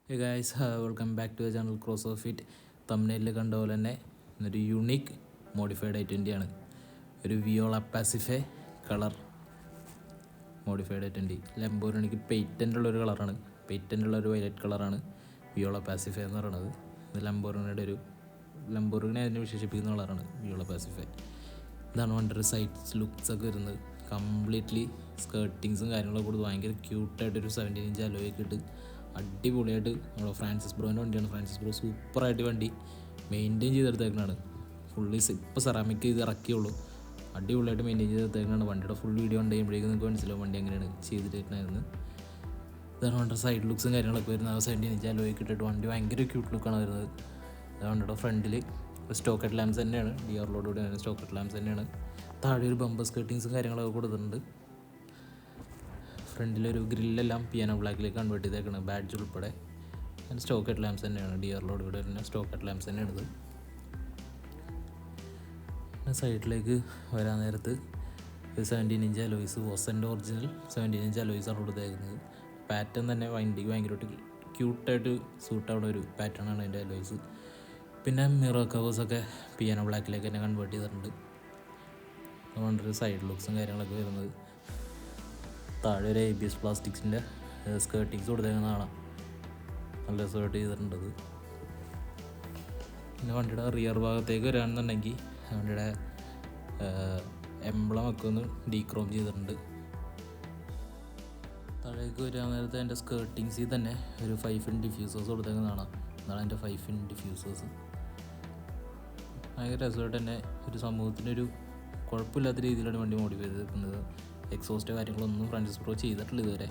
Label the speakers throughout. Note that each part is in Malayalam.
Speaker 1: Hey guys, welcome back to the channel Cross of It. തമ്മിലിൽ കണ്ട പോലെ തന്നെ ഒരു യുണീക്ക് മോഡിഫൈഡ് I-20 ആണ്. ഒരു വിയോള പാസിഫെ കളർ മോഡിഫൈഡ് I-20. ലംബോർഗിനിക്ക് പേറ്റൻ്റുള്ളൊരു കളറാണ്, പേറ്റൻ്റുള്ളൊരു വയലറ്റ് കളറാണ് വിയോള പാസിഫെ എന്ന് പറയുന്നത്. ഇത് ലംബോർഗിനെ അതിനെ വിശേഷിപ്പിക്കുന്ന കളറാണ് വിയോള പാസിഫെ. ഇതാണ് വണ്ടർ സൈഡ്സ് ലുക്സ് ഒക്കെ വരുന്നത്. കംപ്ലീറ്റ്ലി സ്കേർട്ടിങ്സും കാര്യങ്ങളൊക്കെ കൊടുത്ത് ഭയങ്കര ക്യൂട്ടായിട്ടൊരു 17 ഇഞ്ച് അലോയൊക്കെ ഇട്ട് അടിപൊളിയായിട്ട് നമ്മുടെ ഫ്രാൻസിസ് ബ്രോൻ്റെ വണ്ടിയാണ്. ഫ്രാൻസിസ് ബ്രോ സൂപ്പറായിട്ട് വണ്ടി മെയിൻറ്റെയിൻ ചെയ്തെടുത്തേക്കണാണ്. ഫുള്ളി ഇപ്പോൾ സെറാമിക് ഇത് ഇറക്കിയുള്ളൂ, അടിപൊളിയായിട്ട് മെയിൻറ്റെയിൻ ചെയ്തെടുത്തേക്കണാണ്. വണ്ടിയുടെ ഫുൾ വീഡിയോ ഉണ്ട് കഴിയുമ്പോഴേക്കും നിങ്ങൾക്ക് മനസ്സിലാവും വണ്ടി എങ്ങനെയാണ് ചെയ്തിട്ടേക്കണായിരുന്നു. ഇതാണ് വണ്ടിയുടെ സൈഡ് ലുക്സും കാര്യങ്ങളൊക്കെ വരുന്നത്. 17 ഇഞ്ച് അലോയൊക്കെ ഇട്ടിട്ട് വണ്ടി ഭയങ്കര ക്യൂട്ട് ലുക്കാണ് വരുന്നത്. ഇതാണ് വണ്ടിയുടെ ഫ്രണ്ടിൽ സ്റ്റോക്ക് ഹെഡ് ലാംപ്സ് തന്നെയാണ്, DRLോടുകൂടി സ്റ്റോക്ക് ഹെഡ് ലാംപ്സ് തന്നെയാണ്. താഴെ ഒരു ബമ്പർ സ്കേർട്ടിങ്സും കാര്യങ്ങളൊക്കെ കൊടുത്തിട്ടുണ്ട്. ഫ്രണ്ടിലൊരു ഗ്രില്ലെല്ലാം പിയാനോ ബ്ലാക്കിലേക്ക് കൺവേർട്ട് ചെയ്തേക്കണം, ബാഡ്ജ് ഉൾപ്പെടെ. അതിന് സ്റ്റോക്ക് ഹെഡ് ലാംപ്സ് തന്നെയാണ്, DRLോടുകൂടി തന്നെ സ്റ്റോക്ക് ഹെഡ് ലാംപ്സ് തന്നെയാണിത്. സൈഡിലേക്ക് വരാൻ നേരത്ത് 17 ഇഞ്ച് അലോയ്സ്, വോസൻ്റെ ഒറിജിനൽ 17 ഇഞ്ച് അലോയ്സാണ് കൊടുത്തേക്കുന്നത്. പാറ്റേൺ തന്നെ വണ്ടിക്ക് ഭയങ്കരമായിട്ട് ക്യൂട്ടായിട്ട് സൂട്ടാവുന്ന ഒരു പാറ്റേൺ ആണ് അതിൻ്റെ അലോയ്സ്. പിന്നെ മിറർ കവേഴ്സൊക്കെ പിയാനോ ബ്ലാക്കിലേക്ക് തന്നെ കൺവേർട്ട് ചെയ്തിട്ടുണ്ട്. അതുകൊണ്ടൊരു സൈഡ് ലുക്സും കാര്യങ്ങളൊക്കെ വരുന്നത്. താഴെ ഒരു ABS പ്ലാസ്റ്റിക്സിൻ്റെ സ്കേർട്ടിങ്സ് കൊടുത്തേക്കുന്ന കാണാം, നല്ല രസമായിട്ട് ചെയ്തിട്ടുണ്ടത്. പിന്നെ വണ്ടിയുടെ റിയർ ഭാഗത്തേക്ക് വരികയാണെന്നുണ്ടെങ്കിൽ വണ്ടിയുടെ എംബ്ലം ഒക്കെ ഒന്ന് ഡീക്രോം ചെയ്തിട്ടുണ്ട്. താഴേക്ക് വരാൻ നേരത്തെ എൻ്റെ സ്കേർട്ടിങ്സിൽ തന്നെ ഒരു 5-in ഡിഫ്യൂസേഴ്സ് കൊടുത്തേക്കുന്ന കാണാം. അതാണ് എൻ്റെ 5-in ഡിഫ്യൂസേഴ്സ്. ഭയങ്കര രസമായിട്ട് തന്നെ ഒരു സമൂഹത്തിനൊരു കുഴപ്പമില്ലാത്ത രീതിയിലാണ് വണ്ടി മോഡിഫൈ ചെയ്തിരിക്കുന്നത്. എക്സോസ്റ്റ് കാര്യങ്ങളൊന്നും ഫ്രാൻസിസ് ബ്രോ ചെയ്തിട്ടില്ല ഇതുവരെ.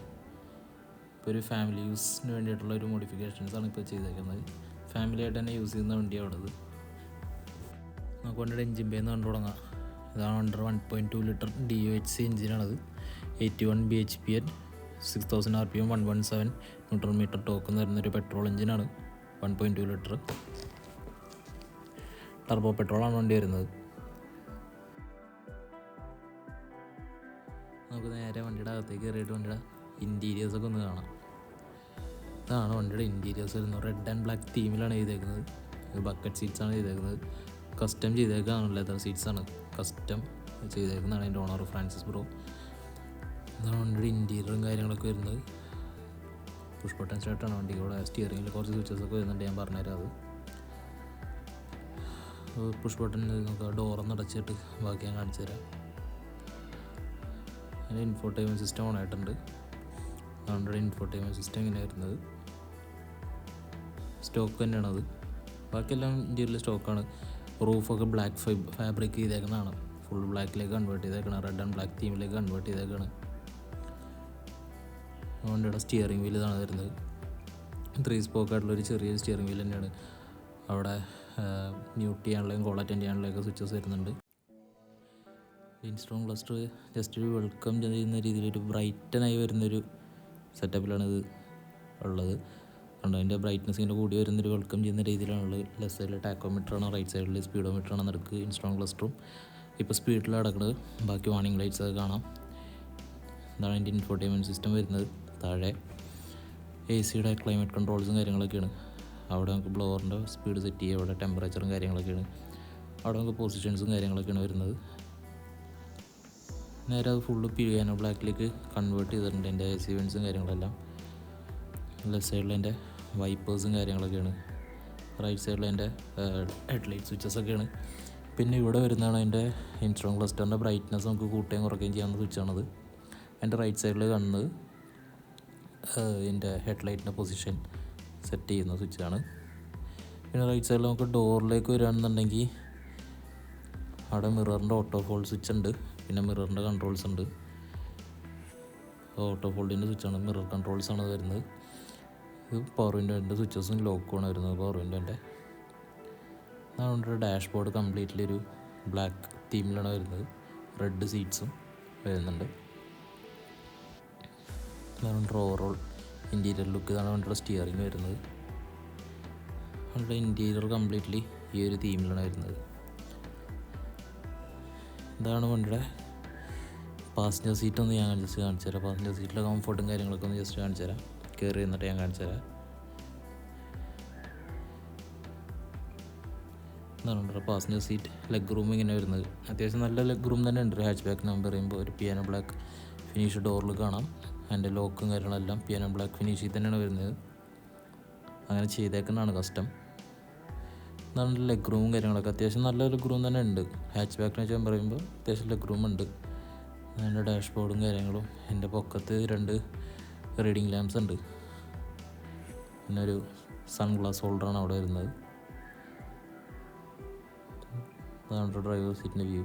Speaker 1: ഇപ്പോൾ ഒരു ഫാമിലി യൂസിന് വേണ്ടിയിട്ടുള്ള ഒരു മോഡിഫിക്കേഷൻസാണ് ഇപ്പോൾ ചെയ്തേക്കുന്നത്. ഫാമിലി ആയിട്ട് തന്നെ യൂസ് ചെയ്യുന്ന വണ്ടിയാണ് ഉള്ളത്. നമുക്ക് വണ്ടിയുടെ എഞ്ചിൻ ബേന്ന് കണ്ടു തുടങ്ങാം. ഇതാണ് വണ്ടിയുടെ 1.2 litre DOHC എഞ്ചിനാണത്. 81 bhp at 6000 RPM, 117 Nm talk എന്ന് വരുന്നൊരു പെട്രോൾ എഞ്ചിനാണ്. 1.2 ലിറ്റർ ടർബോ പെട്രോളാണ് വണ്ടി വരുന്നത്. നമുക്ക് നേരെ വണ്ടിയുടെ അകത്തേക്ക് കയറിയിട്ട് വണ്ടിയുടെ ഇൻറ്റീരിയേഴ്സൊക്കെ ഒന്ന് കാണാം. ഇതാണ് വണ്ടിയുടെ ഇൻറ്റീരിയേഴ്സ് വരുന്നത്. റെഡ് ആൻഡ് ബ്ലാക്ക് തീമിലാണ് ചെയ്തേക്കുന്നത്. ബക്കറ്റ് സീറ്റ്സാണ് ചെയ്തേക്കുന്നത്. കസ്റ്റം ചെയ്തേക്കാണ്, ലെതർ സീറ്റ്സാണ് കസ്റ്റം ചെയ്തേക്കുന്നതാണ് അതിൻ്റെ ഓണർ ഫ്രാൻസിസ് ബ്രോ. ഇതാണ് വണ്ടിയുടെ ഇൻറ്റീരിയറും കാര്യങ്ങളൊക്കെ വരുന്നത്. പുഷ് ബട്ടൺ സ്റ്റാർട്ടാണ് വണ്ടി. ഇവിടെ സ്റ്റിയറിങ്ങിൽ കുറച്ച് സ്വിച്ചസൊക്കെ വരുന്നുണ്ട്, ഞാൻ പറഞ്ഞുതരാം. അത് പുഷ് ബട്ടൺ നമുക്ക് ഡോറൊന്ന് അടച്ചിട്ട് ബാക്കി ഞാൻ കാണിച്ചു തരാം. അതിന് ഇൻഫോർടൈൻമെൻറ്റ് സിസ്റ്റം ഓൺ ആയിട്ടുണ്ട്. അതുകൊണ്ട് ഇൻഫോർടൈൻമെൻറ്റ് സിസ്റ്റം ഇങ്ങനെ വരുന്നത് സ്റ്റോക്ക് തന്നെയാണത്. ബാക്കിയെല്ലാം ഇന്ത്യയിലെ സ്റ്റോക്കാണ്. റൂഫൊക്കെ ബ്ലാക്ക് ഫാബ്രിക് ചെയ്തേക്കുന്നതാണ്. ഫുൾ ബ്ലാക്കിലേക്ക് കൺവേർട്ട് ചെയ്തേക്കണം, റെഡ് ആൻഡ് ബ്ലാക്ക് തീമിലേക്ക് കൺവേർട്ട് ചെയ്തേക്കാണ്. അതുകൊണ്ട് ഇവിടെ സ്റ്റിയറിംഗ് വീൽ ഇതാണ് വരുന്നത്. 3 സ്പോക്കായിട്ടുള്ളൊരു ചെറിയൊരു സ്റ്റിയറിംഗ് വീൽ തന്നെയാണ്. അവിടെ മ്യൂട്ട് ചെയ്യാനുള്ളതും കോൾ അറ്റൻഡ് ചെയ്യാനുള്ളതൊക്കെ സ്വിച്ചസ് വരുന്നുണ്ട്. ഇൻസ്ട്രോങ് ക്ലസ്റ്റർ ജസ്റ്റ് ഒരു വെൽക്കം ചെയ്യുന്ന രീതിയിലൊരു ബ്രൈറ്റനായി വരുന്നൊരു സെറ്റപ്പിലാണിത് ഉള്ളത്. അതുകൊണ്ട് അതിൻ്റെ ബ്രൈറ്റ്നസ്സിൻ്റെ കൂടി വരുന്നൊരു വെൽക്കം ചെയ്യുന്ന രീതിയിലാണുള്ളത്. ലെഫ്റ്റ് സൈഡിൽ ടാക്കോമീറ്ററാണ്, റൈറ്റ് സൈഡിൽ സ്പീഡോമീറ്ററാണ് നടക്കുക. ഇൻസ്ട്രോങ് ക്ലസ്റ്ററും ഇപ്പോൾ സ്പീഡിലാണ് നടക്കുന്നത്. ബാക്കി വാർണിംഗ് ലൈറ്റ്സ് ഒക്കെ കാണാം. ഇതാണ് അതിൻ്റെ ഇൻഫോർടൈൻമെൻറ്റ് സിസ്റ്റം വരുന്നത്. താഴെ AC-യുടെ ക്ലൈമറ്റ് കൺട്രോൾസും കാര്യങ്ങളൊക്കെയാണ്. അവിടെ നമുക്ക് ബ്ലോവറിൻ്റെ സ്പീഡ് സെറ്റ് ചെയ്യുക, അവിടെ ടെമ്പറേച്ചറും കാര്യങ്ങളൊക്കെയാണ്. അവിടെ നമുക്ക് പൊസിഷൻസും കാര്യങ്ങളൊക്കെയാണ് വരുന്നത്. നേരെ അത് ഫുള്ള് പിയാനോ ബ്ലാക്കിലേക്ക് കൺവേർട്ട് ചെയ്തിട്ടുണ്ട് എൻ്റെ AC വെൻസും കാര്യങ്ങളെല്ലാം. ലെഫ്റ്റ് സൈഡിൽ എൻ്റെ വൈപ്പേഴ്സും കാര്യങ്ങളൊക്കെയാണ്. റൈറ്റ് സൈഡിൽ എൻ്റെ ഹെഡ്ലൈറ്റ് സ്വിച്ചസൊക്കെയാണ്. പിന്നെ ഇവിടെ വരുന്നതാണ് എൻ്റെ ഇൻസ്ട്രോങ് ക്ലസ്റ്ററിൻ്റെ ബ്രൈറ്റ്നസ് നമുക്ക് കൂട്ടുകയും കുറയ്ക്കുകയും ചെയ്യാവുന്ന സ്വിച്ചാണത്. എൻ്റെ റൈറ്റ് സൈഡിൽ കാണുന്നത് എൻ്റെ ഹെഡ്ലൈറ്റിൻ്റെ പൊസിഷൻ സെറ്റ് ചെയ്യുന്ന സ്വിച്ചാണ്. പിന്നെ റൈറ്റ് സൈഡിൽ നമുക്ക് ഡോറിലേക്ക് വരികയാണെന്നുണ്ടെങ്കിൽ അവിടെ മിററിൻ്റെ ഓട്ടോ ഫോൾഡ് സ്വിച്ച് ഉണ്ട്. പിന്നെ മിററിൻ്റെ കൺട്രോൾസ് ഉണ്ട്. ഓട്ടോ ഫോൾഡിൻ്റെ സ്വിച്ചാണ്, മിറർ കൺട്രോൾസാണ് വരുന്നത്. ഇത് പവർ വിൻഡോൻ്റെ സ്വിച്ചസും ലോക്കുമാണ് വരുന്നത്. പവർ വിൻഡോൻ്റെ അതുകൊണ്ട് ഡാഷ് ബോർഡ് കംപ്ലീറ്റ്ലി ഒരു ബ്ലാക്ക് തീമിലാണ് വരുന്നത്. റെഡ് സീറ്റ്സും വരുന്നുണ്ട്. ഇതാണ് ഓവറോൾ ഇൻറ്റീരിയർ ലുക്ക്. ഇതാണ് വണ്ടിയുടെ സ്റ്റിയറിങ് വരുന്നത്. വണ്ടിയുടെ ഇൻറ്റീരിയർ കംപ്ലീറ്റ്ലി ഈ ഒരു തീമിലാണ് വരുന്നത്. ഇതാണ് വണ്ടിയുടെ പാസഞ്ചർ സീറ്റൊന്ന് ഞാൻ ജസ്റ്റ് കാണിച്ചു തരാം. പാസഞ്ചർ സീറ്റിലെ കംഫർട്ടും കാര്യങ്ങളൊക്കെ ഒന്ന് ജസ്റ്റ് കാണിച്ചു തരാം. കയറി നിന്നിട്ട് ഞാൻ കാണിച്ചു തരാം. എന്താണ് പാസഞ്ചർ സീറ്റ് ലെഗ് റൂം ഇങ്ങനെ വരുന്നത്. അത്യാവശ്യം നല്ല ലെഗ് റൂം തന്നെ ഉണ്ട്. ഒരു ഹാച്ച് ബാക്ക് നമ്പർ പറയുമ്പോൾ ഒരു പിയാനോ ബ്ലാക്ക് ഫിനിഷ് ഡോറിൽ കാണാം. അതിൻ്റെ ലോക്കും കാര്യങ്ങളെല്ലാം പിയാനോ ബ്ലാക്ക് ഫിനിഷിൽ തന്നെയാണ് വരുന്നത്. അങ്ങനെ ചെയ്തേക്കുന്നതാണ് കസ്റ്റം. നല്ല ലെഗ് റൂമും കാര്യങ്ങളൊക്കെ അത്യാവശ്യം നല്ല ലെഗ് റൂം തന്നെ ഉണ്ട്. ഹാച്ച് ബാക്കിനെ വെച്ചാൽ പറയുമ്പോൾ അത്യാവശ്യം ലെഗ് റൂം ഉണ്ട്. അതിൻ്റെ ഡാഷ്ബോർഡും കാര്യങ്ങളും. എൻ്റെ പൊക്കത്ത് 2 റീഡിങ് ലാംപ്സ് ഉണ്ട്. പിന്നെ ഒരു സൺഗ്ലാസ് ഹോൾഡറാണ് അവിടെ വരുന്നത്. അതാണ് ഡ്രൈവർ സീറ്റിൻ്റെ വ്യൂ.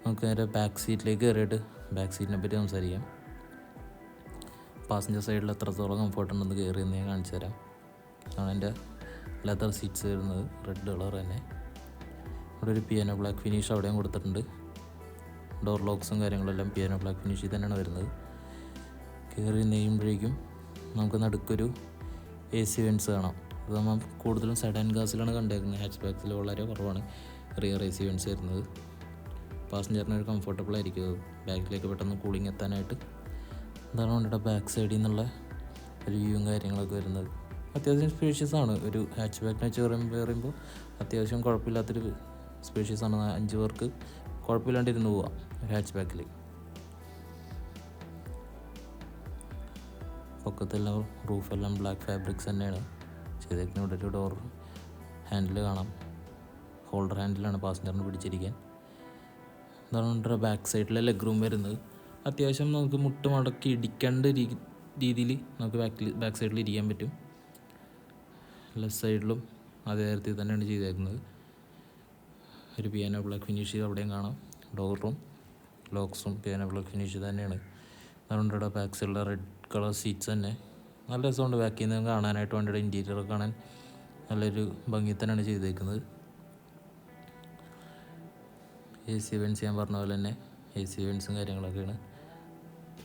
Speaker 1: നമുക്ക് നേരെ ബാക്ക് സീറ്റിലേക്ക് കയറിയിട്ട് ബാക്ക് സീറ്റിനെ പറ്റി സംസാരിക്കാം. പാസഞ്ചർ സൈഡിൽ എത്രത്തോളം കംഫർട്ട് ഉണ്ടെന്ന് കയറിയെന്ന് ഞാൻ കാണിച്ചു തരാം. അതാണ് എൻ്റെ ലെതർ സീറ്റ്സ് വരുന്നത്, റെഡ് കളർ തന്നെ. അവിടെ ഒരു പിയാനോ ബ്ലാക്ക് ഫിനിഷ് അവിടെയും കൊടുത്തിട്ടുണ്ട്. ഡോർ ലോക്സും കാര്യങ്ങളെല്ലാം പിയാനോ ബ്ലാക്ക് ഫിനിഷിൽ തന്നെയാണ് വരുന്നത്. കയറി നെയ്യുമ്പോഴേക്കും നമുക്ക് നടുക്കൊരു AC വെൻറ്റ്സ് കാണാം. അത് നമ്മൾ കൂടുതലും സെഡാൻ ഗ്ലാസ്സിലാണ് കണ്ടേക്കുന്നത്. ഹാച്ച് ബാക്സിൽ വളരെ കുറവാണ് റിയർ AC വെൻറ്റ്സ് വരുന്നത്. പാസഞ്ചറിന് ഒരു കംഫർട്ടബിൾ ആയിരിക്കും അത്, ബാക്കിലേക്ക് പെട്ടെന്ന് കൂളിംഗ് എത്താനായിട്ട്. അതാണ് വണ്ടിയുടെ ബാക്ക് സൈഡിൽ നിന്നുള്ള ഒരു വ്യൂവും കാര്യങ്ങളൊക്കെ വരുന്നത്. അത്യാവശ്യം സ്പേഷ്യസ് ആണ്. ഒരു ഹാച്ച് ബാക്കിനെ വെച്ച് പറയുമ്പോൾ അത്യാവശ്യം കുഴപ്പമില്ലാത്തൊരു സ്പേഷ്യസ് ആണ്. 5 പേർക്ക് കുഴപ്പമില്ലാണ്ടിരുന്ന് പോവാം ഒരു ഹാച്ച് ബാക്കിൽ. പൊക്കത്തെല്ലാം റൂഫെല്ലാം ബ്ലാക്ക് ഫാബ്രിക്സ് തന്നെയാണ് ചെയ്തേക്കുന്നത്. ഇവിടെ ഒരു ഡോർ ഹാൻഡിൽ കാണാം, ഹോൾഡർ ഹാൻഡിലാണ് പാസഞ്ചറിന് പിടിച്ചിരിക്കാൻ. അതാണ് ബാക്ക് സൈഡിലെ ലെഗ് റൂം വരുന്നത്. അത്യാവശ്യം നമുക്ക് മുട്ട് മടക്കി ഇടിക്കേണ്ട രീതിയിൽ നമുക്ക് ബാക്ക് സൈഡിൽ ഇരിക്കാൻ പറ്റും. ലെഫ്റ്റ് സൈഡിലും അതേ തരത്തിൽ തന്നെയാണ് ചെയ്തേക്കുന്നത്. ഒരു പിയാനോ ബ്ലാക്ക് ഫിനിഷ് അവിടെയും കാണാം. ഡോറും ലോക്സും പിയാനോ ബ്ലാക്ക് ഫിനിഷ് തന്നെയാണ്. അതുകൊണ്ട് ഇവിടെ ബാക്ക് സൈഡിലെ റെഡ് കളർ സീറ്റ്സ് തന്നെ നല്ല രസമുണ്ട്. ബാക്കിൽ നിന്ന് കാണാനായിട്ട് വണ്ടിയുടെ ഇൻറ്റീരിയർ കാണാൻ നല്ലൊരു ഭംഗി തന്നെയാണ് ചെയ്തേക്കുന്നത്. AC വെൻറ്റ്സ് ഞാൻ പറഞ്ഞ പോലെ തന്നെ AC വെൻറ്റ്സും കാര്യങ്ങളൊക്കെയാണ്.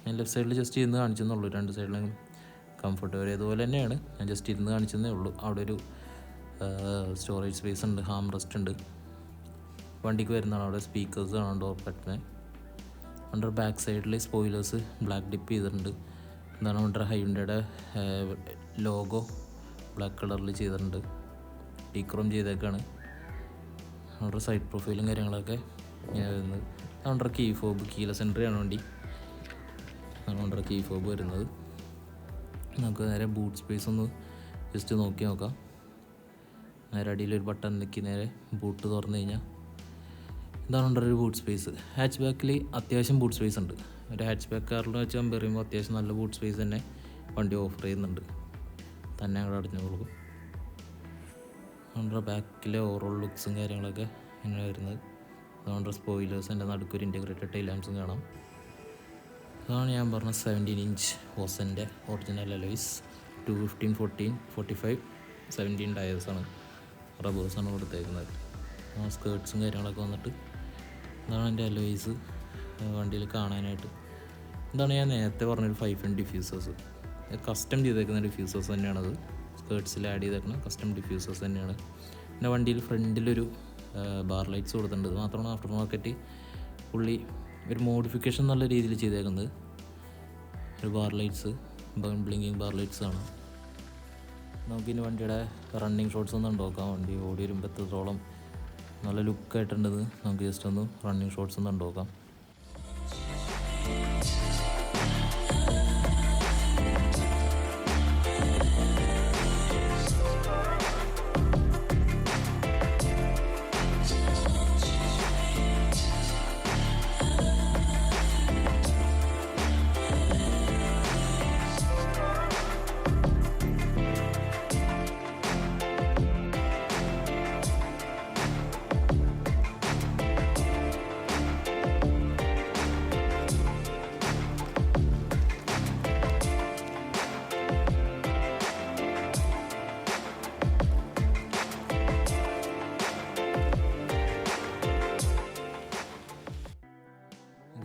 Speaker 1: ഞാൻ ലെഫ്റ്റ് സൈഡിൽ ജസ്റ്റ് ഇരുന്ന് കാണിച്ചെന്നുള്ളൂ. 2 സൈഡിലും കംഫർട്ട് വരെ ഇതുപോലെ തന്നെയാണ്. ഞാൻ ജസ്റ്റ് ഇരുന്ന് കാണിച്ചെന്നേ ഉള്ളൂ. അവിടെ ഒരു സ്റ്റോറേജ് സ്പേസ് ഉണ്ട്, ഹാം റെസ്റ്റ് ഉണ്ട്. വണ്ടിക്ക് വരുന്നതാണ്. അവിടെ സ്പീക്കേഴ്സ് കാണാം ഡോർ പറ്റിനെ. അണ്ടർ ബാക്ക് സൈഡിൽ സ്പോയിലേഴ്സ് ബ്ലാക്ക് ഡിപ്പ് ചെയ്തിട്ടുണ്ട്. എന്താണ് അണ്ടർ ഹൈൻഡയുടെ ലോഗോ ബ്ലാക്ക് കളറിൽ ചെയ്തിട്ടുണ്ട്. ഡീക്രോം ചെയ്തേക്കാണ്. അണ്ടർ സൈഡ് പ്രൊഫൈലും കാര്യങ്ങളൊക്കെ ഇങ്ങനെ വരുന്നത്. അണ്ടർ കീ ഫോബ് കീലെസ് എൻട്രി ആണ് വണ്ടി. അണ്ടർ കീ ഫോബ് വരുന്നത്. നമുക്ക് നേരെ ബൂട്ട് സ്പേസ് ഒന്ന് ജസ്റ്റ് നോക്കി നോക്കാം. നേരെ അടിയിലൊരു ബട്ടൺ നിൽക്കി നേരെ ബൂട്ട് തുറന്നു കഴിഞ്ഞാൽ ഇതാണ് അണ്ടർ ഒരു ബൂട്ട് സ്പേസ്. ഹാച്ച് ബാക്കിൽ അത്യാവശ്യം ബൂട്ട് സ്പേസ് ഉണ്ട്. ഒരു ഹാച്ച് ബാക്ക് കാറിൽ വെച്ച് കമ്പയർ ചെയ്യുമ്പോൾ അത്യാവശ്യം നല്ല ബൂട്ട് സ്പേസ് തന്നെ വണ്ടി ഓഫർ ചെയ്യുന്നുണ്ട്. തന്നെ അങ്ങോട്ട് അടഞ്ഞു കൊടുക്കും. അണ്ടർ ബാക്കിലെ ഓവറോൾ ലുക്സും കാര്യങ്ങളൊക്കെ ഇങ്ങനെ വരുന്നത്. അതുകൊണ്ട് സ്പോയിലേഴ്സ് എൻ്റെ നടുക്കൊരു ഇൻറ്റഗ്രേറ്റഡ് ടൈൽ ലാംപ്സും കാണാം. അതാണ് ഞാൻ പറഞ്ഞ 17 ഇഞ്ച് ഓസൻ്റെ ഒറിജിനൽ അലോയ്സ്. 215, 14, 45, 17 ടയേഴ്സാണ്, റബ്ബേഴ്സാണ് കൊടുത്തേക്കുന്നത്. സ്കേർട്ട്സും കാര്യങ്ങളൊക്കെ വന്നിട്ട് ഇതാണ് എൻ്റെ അലോയ്സ് വണ്ടിയിൽ കാണാനായിട്ട്. ഇതാണ് ഞാൻ നേരത്തെ പറഞ്ഞൊരു 5 ഡിഫ്യൂസേഴ്സ്. കസ്റ്റം ചെയ്തേക്കുന്ന ഡിഫ്യൂസേഴ്സ് തന്നെയാണത്. സ്കേർട്ട്സിൽ ആഡ് ചെയ്തേക്കുന്ന കസ്റ്റം ഡിഫ്യൂസേഴ്സ് തന്നെയാണ്. പിന്നെ വണ്ടിയിൽ ഫ്രണ്ടിലൊരു ബാർ ലൈറ്റ്സ് കൊടുത്തിട്ടുണ്ട്. അത് മാത്രമാണ് ആഫ്റ്റർ മാർക്കറ്റ് പുള്ളി ഒരു മോഡിഫിക്കേഷൻ നല്ല രീതിയിൽ ചെയ്തേക്കുന്നത്. ഒരു bar lights, blinking bar lights ആണ്. നമുക്കിനി വണ്ടിയുടെ റണ്ണിങ് ഷോട്ട്സ് ഒന്ന് നോക്കാം. വണ്ടി ഓടി വരുമ്പോൾ എത്രത്തോളം നല്ല ലുക്കായിട്ടുണ്ടെന്ന് നമുക്ക് ജസ്റ്റ് ഒന്ന് റണ്ണിങ് ഷോട്ട്സ് ഒന്ന് നോക്കാം.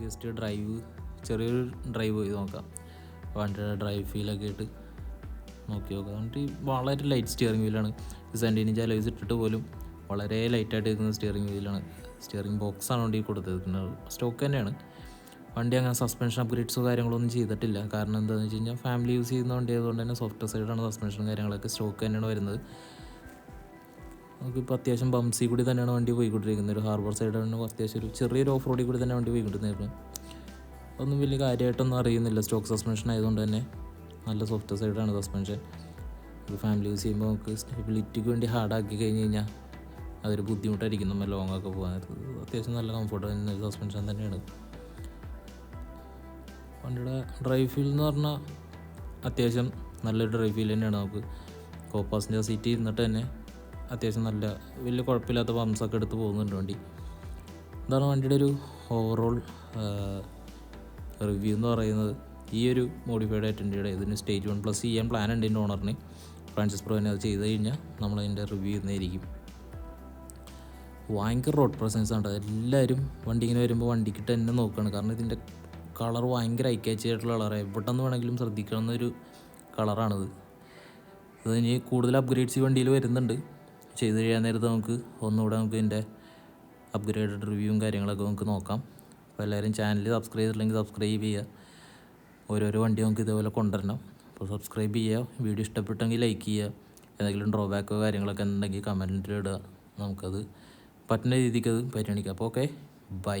Speaker 1: ജസ്റ്റ് ചെറിയൊരു ഡ്രൈവ് ചെയ്ത് നോക്കാം. വണ്ടിയുടെ ഡ്രൈവ് ഫീലൊക്കെ ആയിട്ട് നോക്കി നോക്കാം. വണ്ടി വളരെ ലൈറ്റ് സ്റ്റിയറിംഗ് വീലാണ്. 17 ഇഞ്ച് അലോയ്സ് ഇട്ടിട്ട് പോലും വളരെ ലൈറ്റായിട്ട് നിൽക്കുന്ന സ്റ്റിയറിംഗ് വീലാണ്. സ്റ്റിയറിംഗ് ബോക്സാണ് വണ്ടി കൊടുത്തിരിക്കുന്നത്. സ്റ്റോക്ക് തന്നെയാണ്. വണ്ടി അങ്ങനെ സസ്പെൻഷൻ അപ്ഗ്രേഡ്സോ കാര്യങ്ങളൊന്നും ചെയ്തിട്ടില്ല. കാരണം എന്താണെന്ന് വെച്ച് കഴിഞ്ഞാൽ ഫാമിലി യൂസ് ചെയ്യുന്ന വണ്ടി ആയതുകൊണ്ട് തന്നെ സോഫ്റ്റ് സൈഡാണ് സസ്പെൻഷനും കാര്യങ്ങളൊക്കെ സ്റ്റോക്ക് തന്നെയാണ് വരുന്നത്. നമുക്കിപ്പോൾ അത്യാവശ്യം ബംസി കൂടി തന്നെയാണ് വണ്ടി പോയിക്കൊണ്ടിരിക്കുന്നത്. ഒരു ഹാർബർ സൈഡാണ്, അത്യാവശ്യം ഒരു ചെറിയൊരു ഓഫ് റോഡിൽ കൂടി തന്നെ വണ്ടി പോയിക്കൊണ്ടിരുന്നത്. ഒന്നും വലിയ കാര്യമായിട്ടൊന്നും അറിയുന്നില്ല. സ്റ്റോക്ക് സസ്പെൻഷൻ ആയതുകൊണ്ട് തന്നെ നല്ല സോഫ്റ്റ് സൈഡാണ് സസ്പെൻഷൻ. ഒരു ഫാമിലി യൂസ് ചെയ്യുമ്പോൾ നമുക്ക് സ്റ്റെബിലിറ്റിക്ക് വേണ്ടി ഹാർഡാക്കി കഴിഞ്ഞ് കഴിഞ്ഞാൽ അതൊരു ബുദ്ധിമുട്ടായിരിക്കും നമ്മൾ ലോങ്ങൊക്കെ പോകാൻ. അത്യാവശ്യം നല്ല കംഫർട്ട് തന്നെ സസ്പെൻഷൻ തന്നെയാണ്. വണ്ടിയുടെ ഡ്രൈവ് ഫീൽ എന്ന് പറഞ്ഞാൽ അത്യാവശ്യം നല്ലൊരു ഡ്രൈവ് ഫീൽ തന്നെയാണ്. നമുക്ക് കോ പാസഞ്ചർ സീറ്റ് ഇരുന്നിട്ട് തന്നെ അത്യാവശ്യം നല്ല വലിയ കുഴപ്പമില്ലാത്ത പമ്പ്സൊക്കെ എടുത്ത് പോകുന്നുണ്ട് വണ്ടി. ഇതാണ് വണ്ടിയുടെ ഒരു ഓവറോൾ റിവ്യൂ എന്ന് പറയുന്നത്. ഈ ഒരു മോഡിഫൈഡ് ആയിട്ടുണ്ട്. ഇതിന് സ്റ്റേജ് 1+ ചെയ്യാൻ പ്ലാൻ ഉണ്ട് എൻ്റെ ഓണറിന്. ഫ്രാൻസിസ് പ്രോ തന്നെ അത് ചെയ്ത് കഴിഞ്ഞാൽ നമ്മളതിൻ്റെ റിവ്യൂ ചെയ്യുന്നതായിരിക്കും. ഭയങ്കര റോഡ് പ്രസൻസ് ആണ്. എല്ലാവരും വണ്ടി ഇങ്ങനെ വരുമ്പോൾ വണ്ടിക്ക് തന്നെ നോക്കുകയാണ്. കാരണം ഇതിൻ്റെ കളർ ഭയങ്കര ഐക്കാച്ചി ആയിട്ടുള്ള കളറാണ്. എവിടെ നിന്ന് വേണമെങ്കിലും ശ്രദ്ധിക്കണമെന്നൊരു കളറാണിത്. ഇത് ഇനി കൂടുതൽ അപ്ഗ്രേഡ്സ് ഈ വണ്ടിയിൽ വരുന്നുണ്ട്. ചെയ്ത് കഴിയാൻ നേരത്ത് നമുക്ക് ഒന്നുകൂടെ നമുക്ക് ഇതിൻ്റെ അപ്ഗ്രേഡഡ് റിവ്യൂവും കാര്യങ്ങളൊക്കെ നമുക്ക് നോക്കാം. അപ്പോൾ എല്ലാവരും ചാനൽ സബ്സ്ക്രൈബ് ചെയ്തിട്ടില്ലെങ്കിൽ സബ്സ്ക്രൈബ് ചെയ്യുക. ഓരോരോ വണ്ടി നമുക്ക് ഇതേപോലെ കൊണ്ടുവരണം. അപ്പോൾ സബ്സ്ക്രൈബ് ചെയ്യുക. വീഡിയോ ഇഷ്ടപ്പെട്ടെങ്കിൽ ലൈക്ക് ചെയ്യുക. എന്തെങ്കിലും ഡ്രോബാക്കോ കാര്യങ്ങളൊക്കെ ഉണ്ടെങ്കിൽ കമൻറ്റിൽ ഇടുക. നമുക്കത് പറ്റുന്ന രീതിക്ക് അത് പരിഗണിക്കാം. അപ്പോൾ ഓക്കെ, ബൈ.